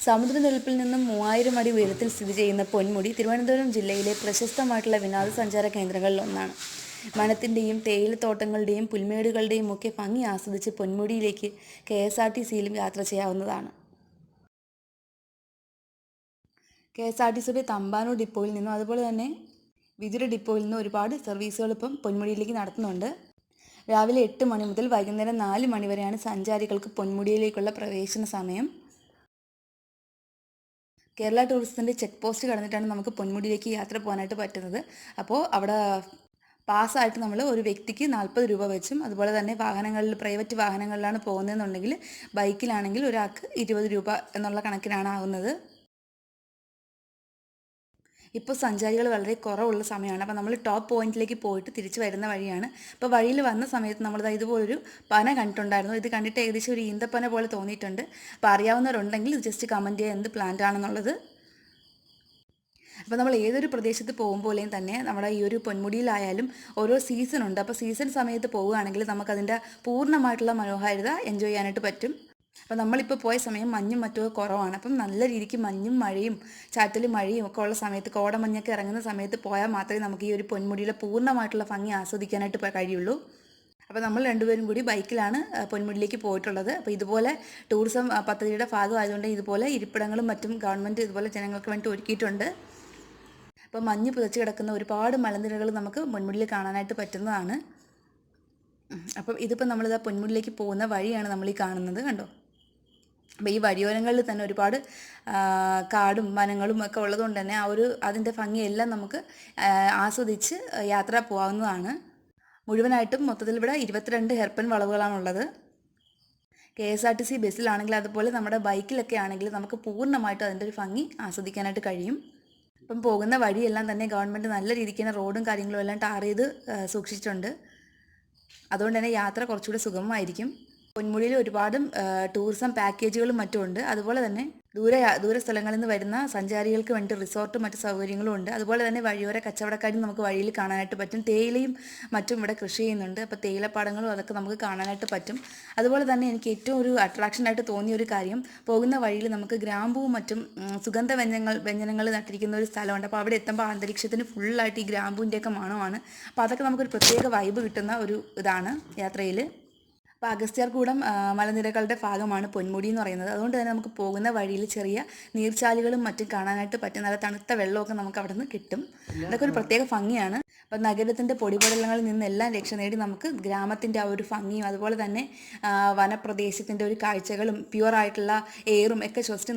സമുദ്രനിരപ്പിൽ നിന്നും 3000 അടി ഉയരത്തിൽ സ്ഥിതി ചെയ്യുന്ന പൊന്മുടി തിരുവനന്തപുരം ജില്ലയിലെ പ്രശസ്തമായിട്ടുള്ള വിനോദസഞ്ചാര കേന്ദ്രങ്ങളിൽ ഒന്നാണ്. വനത്തിൻ്റെയും തേയിലത്തോട്ടങ്ങളുടെയും പുൽമേടുകളുടെയും ഒക്കെ ഭംഗി ആസ്വദിച്ച് പൊന്മുടിയിലേക്ക് KSRTCയിലും യാത്ര ചെയ്യാവുന്നതാണ്. KSRTCയുടെ തമ്പാനൂർ ഡിപ്പോയിൽ നിന്നും അതുപോലെ തന്നെ വിതുര ഡിപ്പോയിൽ നിന്നും ഒരുപാട് സർവീസുകൾ ഇപ്പം പൊന്മുടിയിലേക്ക് നടത്തുന്നുണ്ട്. രാവിലെ 8 മണി മുതൽ വൈകുന്നേരം 4 മണി വരെയാണ് സഞ്ചാരികൾക്ക് പൊന്മുടിയിലേക്കുള്ള പ്രവേശന സമയം. കേരള ടൂറിസത്തിൻ്റെ ചെക്ക് പോസ്റ്റ് കടന്നിട്ടാണ് നമുക്ക് പൊന്മുടിയിലേക്ക് യാത്ര പോകാനായിട്ട് പറ്റുന്നത്. അപ്പോൾ അവിടെ പാസ്സായിട്ട് നമ്മൾ ഒരു വ്യക്തിക്ക് 40 രൂപ വെച്ചും, അതുപോലെ തന്നെ വാഹനങ്ങളിൽ പ്രൈവറ്റ് വാഹനങ്ങളിലാണ് പോകുന്നതെന്നുണ്ടെങ്കിൽ ബൈക്കിലാണെങ്കിൽ ഒരാൾക്ക് 20 രൂപ എന്നുള്ള കണക്കിനാണ് ആകുന്നത്. ഇപ്പോൾ സഞ്ചാരികൾ വളരെ കുറവുള്ള സമയമാണ്. അപ്പോൾ നമ്മൾ ടോപ്പ് പോയിന്റിലേക്ക് പോയിട്ട് തിരിച്ച് വരുന്ന വഴിയാണ്. അപ്പോൾ വഴിയിൽ വന്ന സമയത്ത് നമ്മൾ ഇതുപോലൊരു പന കണ്ടിട്ടുണ്ടായിരുന്നു. ഇത് കണ്ടിട്ട് ഏകദേശം ഒരു ഈന്തപ്പന പോലെ തോന്നിയിട്ടുണ്ട്. അപ്പോൾ അറിയാവുന്നവരുണ്ടെങ്കിൽ ഇത് ജസ്റ്റ് കമൻറ്റ് ചെയ്യുക എന്ത് പ്ലാന്റ് ആണെന്നുള്ളത്. അപ്പോൾ നമ്മൾ ഏതൊരു പ്രദേശത്ത് പോകുമ്പോഴേയും തന്നെ നമ്മുടെ ഈ ഒരു പൊന്മുടിയിലായാലും ഓരോ സീസൺ ഉണ്ട്. അപ്പോൾ സീസൺ സമയത്ത് പോവുകയാണെങ്കിൽ നമുക്കതിൻ്റെ പൂർണ്ണമായിട്ടുള്ള മനോഹാരിത എൻജോയ് ചെയ്യാനായിട്ട് പറ്റും. അപ്പോൾ നമ്മളിപ്പോൾ പോയ സമയം മഞ്ഞും മറ്റുമൊക്കെ കുറവാണ്. അപ്പം നല്ല രീതിക്ക് മഞ്ഞും മഴയും ചാറ്റലും മഴയും ഒക്കെ ഉള്ള സമയത്ത്, കോടമഞ്ഞൊക്കെ ഇറങ്ങുന്ന സമയത്ത് പോയാൽ മാത്രമേ നമുക്ക് ഈ ഒരു പൊന്മുടിയിലെ പൂർണ്ണമായിട്ടുള്ള ഭംഗി ആസ്വദിക്കാനായിട്ട് കഴിയുള്ളൂ. അപ്പോൾ നമ്മൾ രണ്ടുപേരും കൂടി ബൈക്കിലാണ് പൊന്മുടിയിലേക്ക് പോയിട്ടുള്ളത്. അപ്പോൾ ഇതുപോലെ ടൂറിസം പദ്ധതിയുടെ ഭാഗമായതുകൊണ്ട് ഇതുപോലെ ഇരിപ്പിടങ്ങളും മറ്റും ഗവൺമെൻറ് ഇതുപോലെ ജനങ്ങൾക്ക് വേണ്ടി ഒരുക്കിയിട്ടുണ്ട്. അപ്പോൾ മഞ്ഞ് പുതച്ച് കിടക്കുന്ന ഒരുപാട് മലനിരകൾ നമുക്ക് പൊന്മുടിയിൽ കാണാനായിട്ട് പറ്റുന്നതാണ്. അപ്പം ഇതിപ്പോൾ നമ്മളിതാ പൊന്മുടിയിലേക്ക് പോകുന്ന വഴിയാണ് നമ്മൾ ഈ കാണുന്നത്, കണ്ടോ. അപ്പോൾ ഈ വഴിയോരങ്ങളിൽ തന്നെ ഒരുപാട് കാടും വനങ്ങളും ഒക്കെ ഉള്ളതുകൊണ്ട് തന്നെ അതിൻ്റെ ഭംഗിയെല്ലാം നമുക്ക് ആസ്വദിച്ച് യാത്ര പോകാവുന്നതാണ്. മുഴുവനായിട്ടും മൊത്തത്തിൽ ഇവിടെ 22 ഹെർപ്പൻ വളവുകളാണുള്ളത്. KSRTC ബസ്സിലാണെങ്കിൽ അതുപോലെ നമ്മുടെ ബൈക്കിലൊക്കെ ആണെങ്കിൽ നമുക്ക് പൂർണ്ണമായിട്ടും അതിൻ്റെ ഒരു ഭംഗി ആസ്വദിക്കാനായിട്ട് കഴിയും. ഇപ്പം പോകുന്ന വഴിയെല്ലാം തന്നെ ഗവൺമെൻറ് നല്ല രീതിക്ക് തന്നെ റോഡും കാര്യങ്ങളും എല്ലാം ടാർ ചെയ്ത് സൂക്ഷിച്ചിട്ടുണ്ട്. അതുകൊണ്ട് തന്നെ യാത്ര കുറച്ചുകൂടി സുഗമമായിരിക്കും. പൊന്മുടിയിൽ ഒരുപാട് ടൂറിസം പാക്കേജുകളും മറ്റും ഉണ്ട്. അതുപോലെ തന്നെ ദൂര സ്ഥലങ്ങളിൽ നിന്ന് വരുന്ന സഞ്ചാരികൾക്ക് വേണ്ടി റിസോർട്ടും മറ്റു സൗകര്യങ്ങളും ഉണ്ട്. അതുപോലെ തന്നെ വഴിയോര കച്ചവടക്കാരും നമുക്ക് വഴിയിൽ കാണാനായിട്ട് പറ്റും. തേയിലയും മറ്റും ഇവിടെ കൃഷി ചെയ്യുന്നുണ്ട്. അപ്പോൾ തേയിലപ്പാടങ്ങളും അതൊക്കെ നമുക്ക് കാണാനായിട്ട് പറ്റും. അതുപോലെ തന്നെ എനിക്ക് ഏറ്റവും ഒരു അട്രാക്ഷനായിട്ട് തോന്നിയ ഒരു കാര്യം, പോകുന്ന വഴിയിൽ നമുക്ക് ഗ്രാമ്പൂവും മറ്റും സുഗന്ധ വ്യഞ്ജനങ്ങൾ നട്ടിരിക്കുന്ന ഒരു സ്ഥലമുണ്ട്. അപ്പോൾ അവിടെ എത്തുമ്പോൾ അന്തരീക്ഷത്തിന് ഫുള്ളായിട്ട് ഈ ഗ്രാമ്പൂവിൻ്റെയൊക്കെ മണമാണ്. അപ്പോൾ അതൊക്കെ നമുക്കൊരു പ്രത്യേക വൈബ് കിട്ടുന്ന ഒരു ഇതാണ് യാത്രയിൽ. അപ്പോൾ അഗസ്ത്യാർകൂടം മലനിരകളുടെ ഭാഗമാണ് പൊന്മുടി എന്ന് പറയുന്നത്. അതുകൊണ്ട് തന്നെ നമുക്ക് പോകുന്ന വഴിയിൽ ചെറിയ നീർച്ചാലുകളും മറ്റും കാണാനായിട്ട് പറ്റും. നല്ല തണുത്ത വെള്ളമൊക്കെ നമുക്ക് അവിടെ നിന്ന് കിട്ടും. അതൊക്കെ ഒരു പ്രത്യേക ഭംഗിയാണ്. അപ്പോൾ നഗരത്തിൻ്റെ പൊടിപടലങ്ങളിൽ നിന്നെല്ലാം രക്ഷ നേടി നമുക്ക് ഗ്രാമത്തിൻ്റെ ആ ഒരു ഭംഗിയും അതുപോലെ തന്നെ വനപ്രദേശത്തിൻ്റെ ഒരു കാഴ്ചകളും പ്യുവറായിട്ടുള്ള എയറും ഒക്കെ ശ്വസിച്ച്